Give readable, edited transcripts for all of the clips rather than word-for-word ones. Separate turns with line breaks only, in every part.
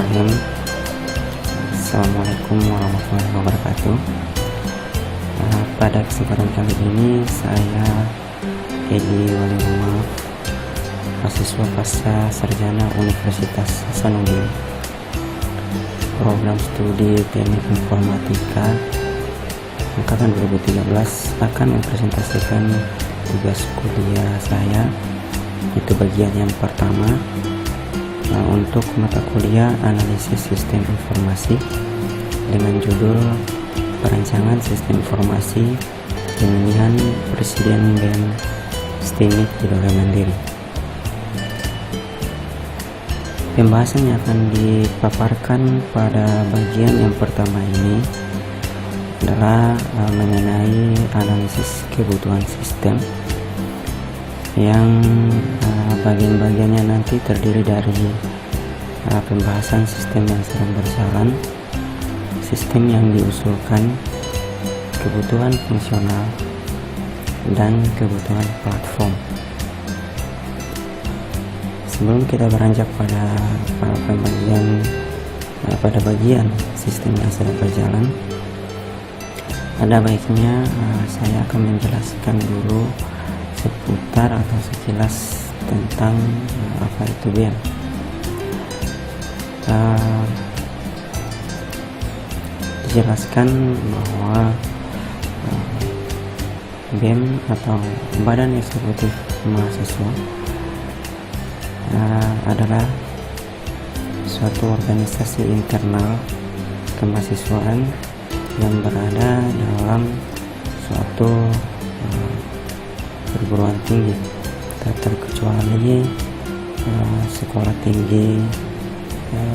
Bismillahirrahmanirrahim. Assalamualaikum warahmatullahi wabarakatuh. Pada kesempatan kali ini saya Edi Waliruma, mahasiswa pasca sarjana Universitas Hasanuddin, program studi Teknik Informatika angkatan 2013, akan mempresentasikan tugas kuliah saya. Itu bagian yang pertama, untuk mata kuliah Analisis Sistem Informasi dengan judul Perancangan Sistem Informasi Pemilihan Presiden BEM STIMIK Tidore Mandiri. Pembahasan yang akan dipaparkan pada bagian yang pertama ini adalah mengenai analisis kebutuhan sistem, yang bagian-bagiannya nanti terdiri dari pembahasan sistem yang sedang berjalan, sistem yang diusulkan, kebutuhan fungsional, dan kebutuhan platform. Sebelum kita beranjak pada bagian sistem yang sedang berjalan, ada baiknya saya akan menjelaskan dulu seputar atau sekilas tentang apa itu BEM. Dijelaskan bahwa BEM atau Badan Eksekutif Mahasiswa adalah suatu organisasi internal kemahasiswaan yang berada dalam suatu perguruan tinggi, tak terkecuali Sekolah Tinggi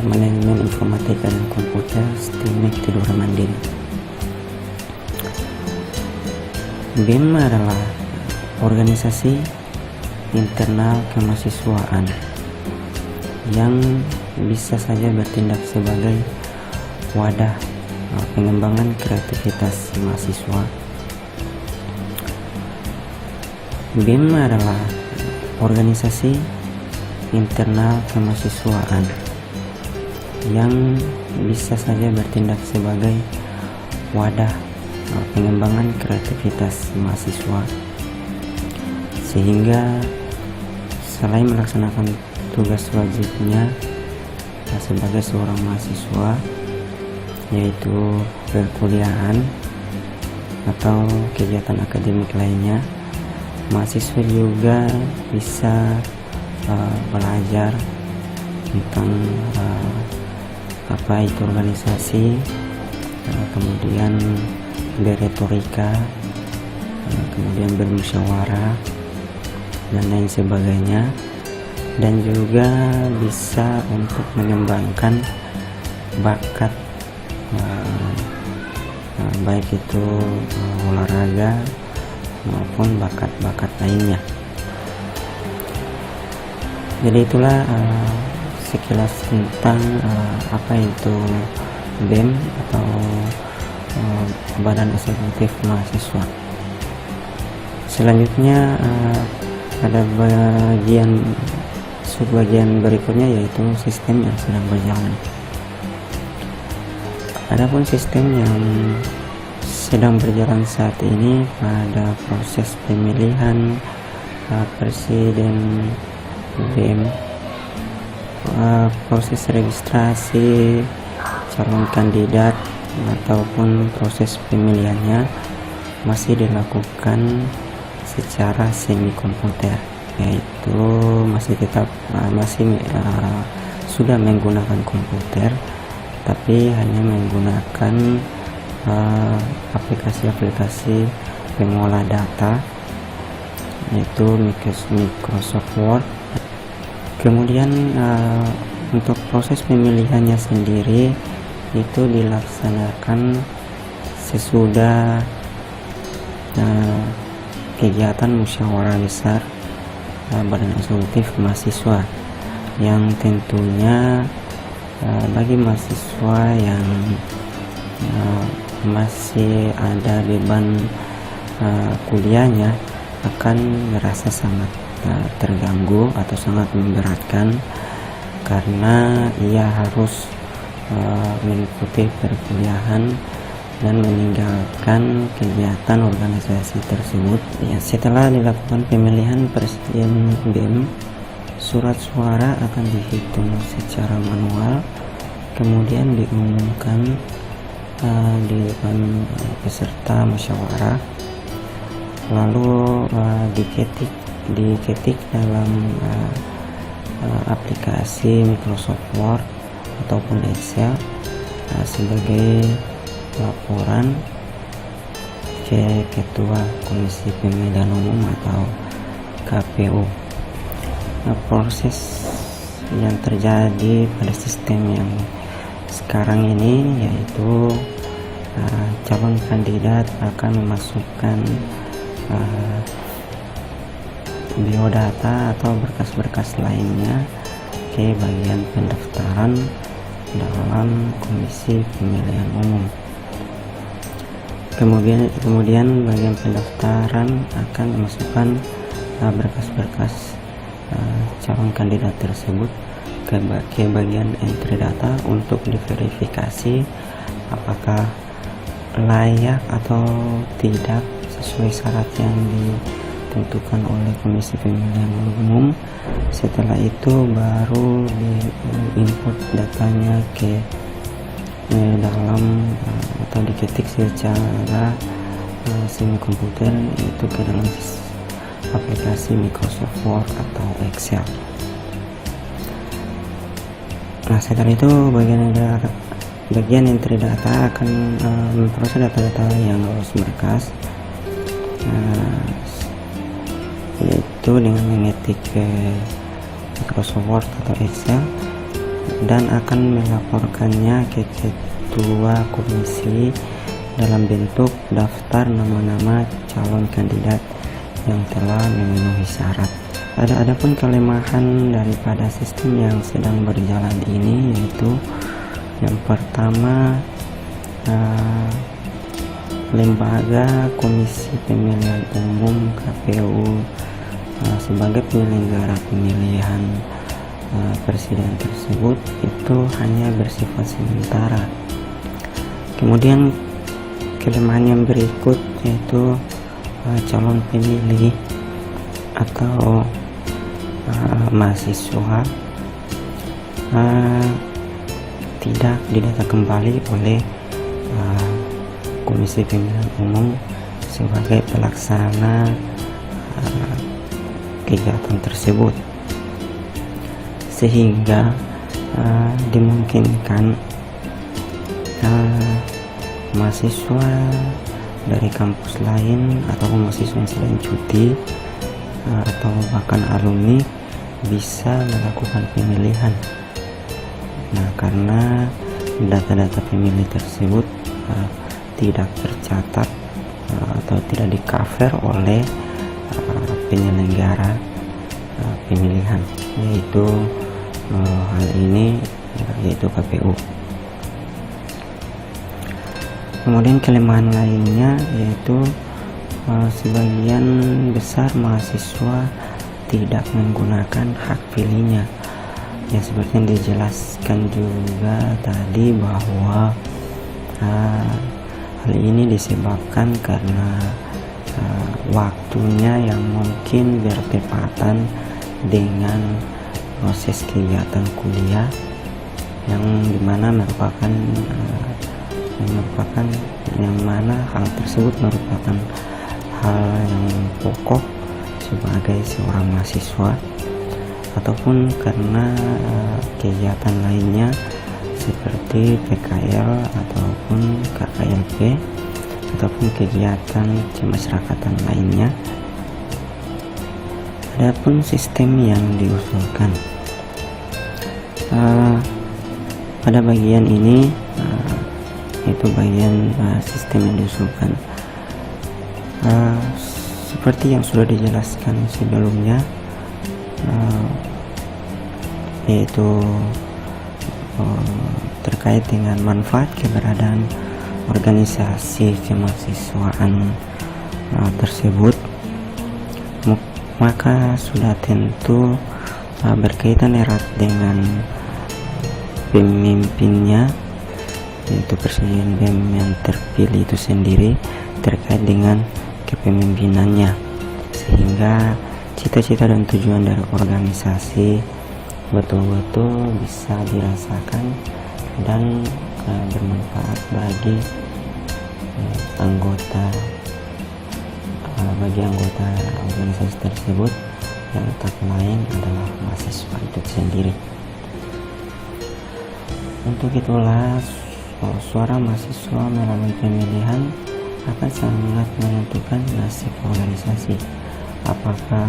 Manajemen Informatika dan Komputer STIMIK Tidore Mandiri. BEM adalah organisasi internal kemahasiswaan yang bisa saja bertindak sebagai wadah pengembangan kreativitas mahasiswa. BEM adalah organisasi internal kemahasiswaan yang bisa saja bertindak sebagai wadah pengembangan kreativitas mahasiswa, sehingga selain melaksanakan tugas wajibnya sebagai seorang mahasiswa, yaitu perkuliahan atau kegiatan akademik lainnya, mahasiswa juga bisa belajar tentang apa itu organisasi, kemudian berretorika, kemudian bermusyawarah dan lain sebagainya, dan juga bisa untuk mengembangkan bakat baik itu olahraga maupun bakat-bakat lainnya. Jadi itulah sekilas tentang apa itu BEM atau Badan Eksekutif Mahasiswa. Selanjutnya pada subbagian berikutnya, yaitu sistem yang sedang berjalan. Adapun sistem yang sedang berjalan saat ini pada proses pemilihan presiden BEM, proses registrasi calon kandidat ataupun proses pemilihannya masih dilakukan secara semi komputer, yaitu masih sudah menggunakan komputer, tapi hanya menggunakan aplikasi-aplikasi pengolah data, yaitu Microsoft Word. Kemudian untuk proses pemilihannya sendiri itu dilaksanakan sesudah kegiatan musyawarah besar Badan Eksekutif Mahasiswa, yang tentunya bagi mahasiswa yang masih ada beban kuliahnya akan merasa sangat terganggu atau sangat memberatkan, karena ia harus mengikuti perkuliahan dan meninggalkan kegiatan organisasi tersebut. Ya, setelah dilakukan pemilihan presiden BEM, surat suara akan dihitung secara manual, kemudian diumumkan di depan peserta musyawarah, lalu diketik dalam aplikasi Microsoft Word ataupun Excel sebagai laporan ke Ketua Komisi Pemilihan Umum atau KPU. Proses yang terjadi pada sistem yang sekarang ini yaitu calon kandidat akan memasukkan biodata atau berkas-berkas lainnya ke bagian pendaftaran dalam Komisi Pemilihan Umum. Kemudian bagian pendaftaran akan memasukkan berkas-berkas calon kandidat tersebut ke bagian entry data untuk diverifikasi apakah layak atau tidak sesuai syarat yang ditentukan oleh Komisi Pemilihan Umum. Setelah itu baru diinput datanya ke dalam atau diketik secara semi komputer, yaitu ke dalam aplikasi Microsoft Word atau Excel. Nah, setelah itu bagian entry data akan memproses data-data yang lolos berkas, yaitu dengan mengetik ke Microsoft Word atau Excel, dan akan melaporkannya ke Ketua Komisi dalam bentuk daftar nama-nama calon kandidat yang telah memenuhi syarat. Adapun kelemahan daripada sistem yang sedang berjalan ini, yaitu yang pertama, lembaga Komisi Pemilihan Umum KPU sebagai penyelenggara pemilihan presiden tersebut itu hanya bersifat sementara. Kemudian kelemahan yang berikut yaitu calon pemilih atau mahasiswa tidak didata kembali oleh Komisi Pemilihan Umum sebagai pelaksana kegiatan tersebut, sehingga dimungkinkan mahasiswa dari kampus lain atau mahasiswa yang sedang cuti atau bahkan alumni bisa melakukan pemilihan. Nah, karena data-data pemilih tersebut tidak tercatat atau tidak di cover oleh penyelenggara pemilihan, yaitu hal ini yaitu KPU. Kemudian kelemahan lainnya yaitu sebagian besar mahasiswa tidak menggunakan hak pilihnya. Ya, seperti yang dijelaskan juga tadi bahwa hal ini disebabkan karena waktunya yang mungkin bertepatan dengan proses kegiatan kuliah yang mana hal tersebut merupakan hal yang pokok sebagai seorang mahasiswa, ataupun karena kegiatan lainnya seperti PKL ataupun KKLP ataupun kegiatan kemasyarakatan lainnya. Adapun sistem yang diusulkan pada bagian ini, yaitu bagian sistem yang diusulkan, seperti yang sudah dijelaskan sebelumnya, yaitu terkait dengan manfaat keberadaan organisasi kemahasiswaan tersebut, maka sudah tentu berkaitan erat dengan pemimpinnya, yaitu Presiden BEM yang terpilih itu sendiri, terkait dengan kepemimpinannya, sehingga cita-cita dan tujuan dari organisasi betul-betul bisa dirasakan dan bermanfaat bagi anggota organisasi tersebut, yang tak lain adalah mahasiswa itu sendiri. Untuk itulah suara mahasiswa melalui pemilihan akan sangat menentukan nasib organisasi, apakah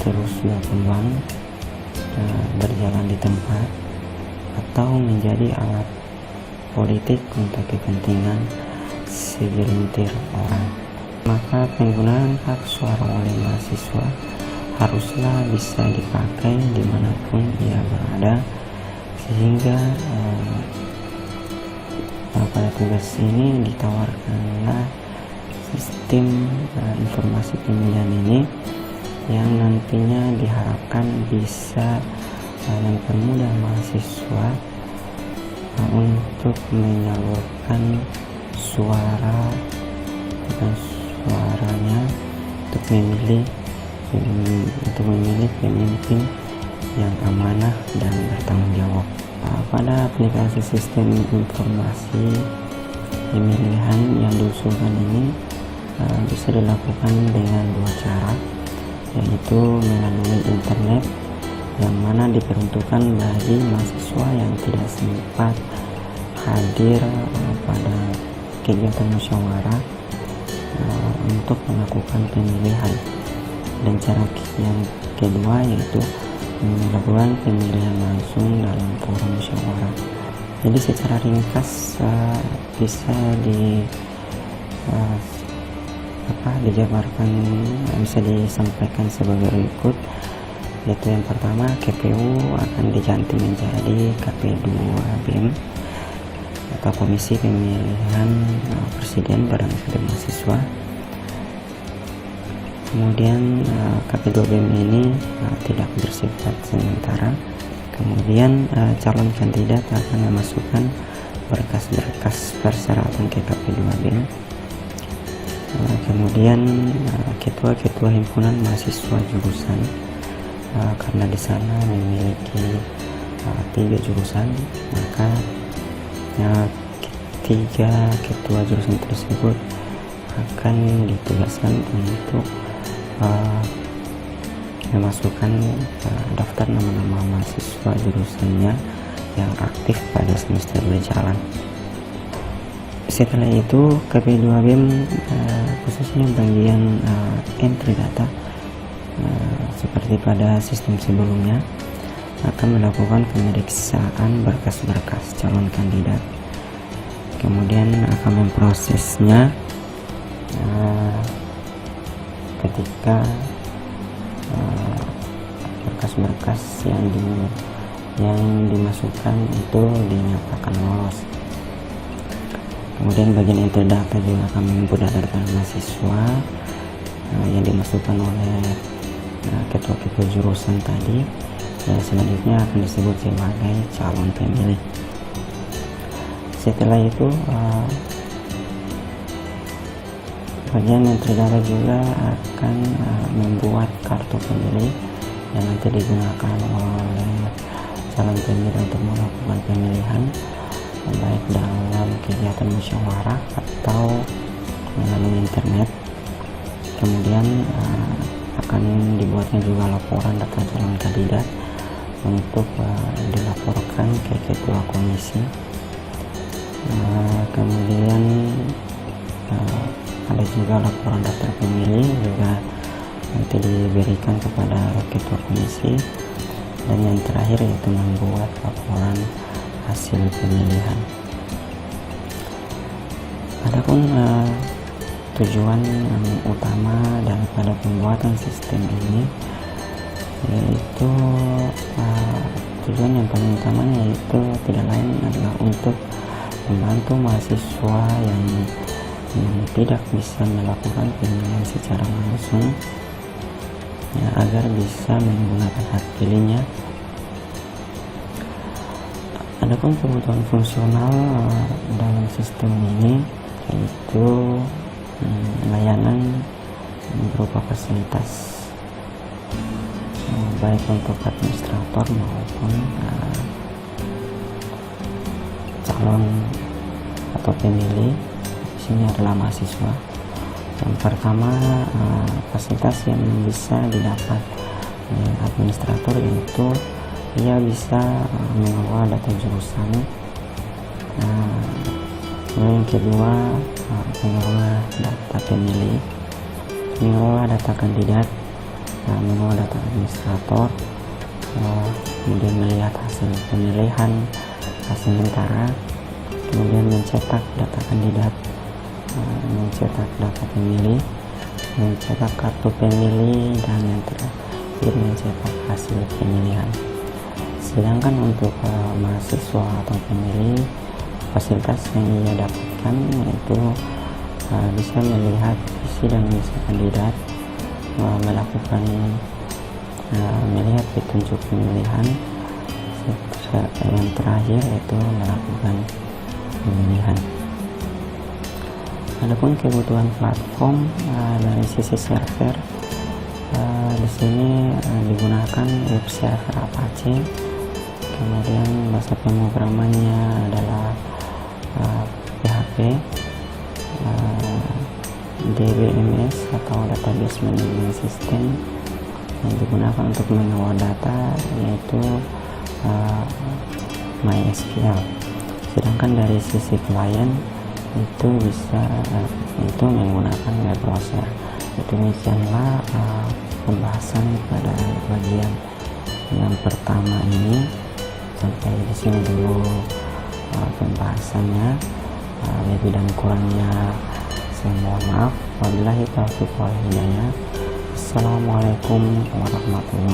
terus berkembang, berjalan di tempat, atau menjadi alat politik untuk kepentingan segelintir orang. Maka penggunaan hak suara oleh mahasiswa haruslah bisa dipakai dimanapun ia berada, sehingga pada tugas ini ditawarkanlah sistem informasi pemilihan ini, yang nantinya diharapkan bisa mempermudah mahasiswa untuk menyalurkan suaranya untuk memilih pemimpin yang amanah dan bertanggung jawab. Pada aplikasi sistem informasi pemilihan yang diusulkan ini bisa dilakukan dengan dua cara, yaitu melalui internet, yang mana diperuntukkan bagi mahasiswa yang tidak sempat hadir pada kegiatan musyawarah untuk melakukan pemilihan. Dan cara yang kedua yaitu melakukan pemilihan langsung dalam forum musyawarah. Jadi secara ringkas bisa dijabarkan, bisa disampaikan sebagai berikut, yaitu yang pertama, KPU akan diganti menjadi KP2 BEM atau Komisi Pemilihan Presiden pada mahasiswa. Kemudian KP2 BEM ini tidak bersifat sementara. Kemudian calon kandidat akan memasukkan berkas-berkas persyaratan ke KP2 BEM. Kemudian ketua-ketua himpunan mahasiswa jurusan, karena di sana memiliki 3 jurusan, maka 3 ketua jurusan tersebut akan ditugaskan untuk memasukkan daftar nama-nama mahasiswa jurusannya yang aktif pada semester berjalan. Setelah itu KP2 BEM khususnya bagian entry data, seperti pada sistem sebelumnya, akan melakukan pemeriksaan berkas-berkas calon kandidat, kemudian akan memprosesnya ketika berkas-berkas yang dimasukkan itu dinyatakan lolos. Kemudian bagian entry data juga akan menginput data mahasiswa yang dimasukkan oleh ketua-ketua jurusan tadi, dan selanjutnya akan disebut sebagai calon pemilih. Setelah itu bagian entry data juga akan membuat kartu pemilih yang nanti digunakan oleh calon pemilih untuk melakukan pemilihan, baik dalam kegiatan musyawarah atau melalui internet. Kemudian akan dibuatnya juga laporan data calon kandidat untuk dilaporkan ke ketua komisi. Kemudian ada juga laporan daftar pemilih juga nanti diberikan kepada ketua komisi. Dan yang terakhir yaitu membuat laporan hasil pemilihan. Adapun tujuan utama daripada pembuatan sistem ini yaitu tujuan yang paling utamanya yaitu tidak lain adalah untuk membantu mahasiswa yang tidak bisa melakukan pemilihan secara langsung, ya, agar bisa menggunakan hak pilihnya Adapun kebutuhan fungsional dalam sistem ini yaitu layanan berupa fasilitas baik untuk administrator maupun calon atau pemilih. Di sini adalah mahasiswa. Yang pertama, fasilitas yang bisa didapat administrator yaitu ia bisa mengelola data jurusan. Yang kedua, mengelola data pemilih, mengelola data kandidat, mengelola data administrator, kemudian melihat hasil pemilihan sementara, kemudian mencetak data kandidat, mencetak data pemilih, mencetak kartu pemilih, dan yang terakhir mencetak hasil pemilihan. Sedangkan untuk mahasiswa atau pemilih, fasilitas yang ia dapatkan yaitu bisa melihat visi dan misi kandidat, melakukan melihat petunjuk pemilihan, yang terakhir yaitu melakukan pemilihan. Adapun kebutuhan platform dari sisi server, di sini digunakan web server Apache, kemudian bahasa pemrogramannya adalah PHP, DBMS atau Database Management System, yang digunakan untuk mengelola data yaitu MySQL. Sedangkan dari sisi klien itu bisa itu menggunakan web browser. Demikianlah pembahasan pada bagian yang pertama ini. Sampai di sini dulu pembahasannya. Lebih dan kurangnya saya mohon maaf. Wabillahi taufiq wal hidayah. Assalamualaikum warahmatullahi wabarakatuh.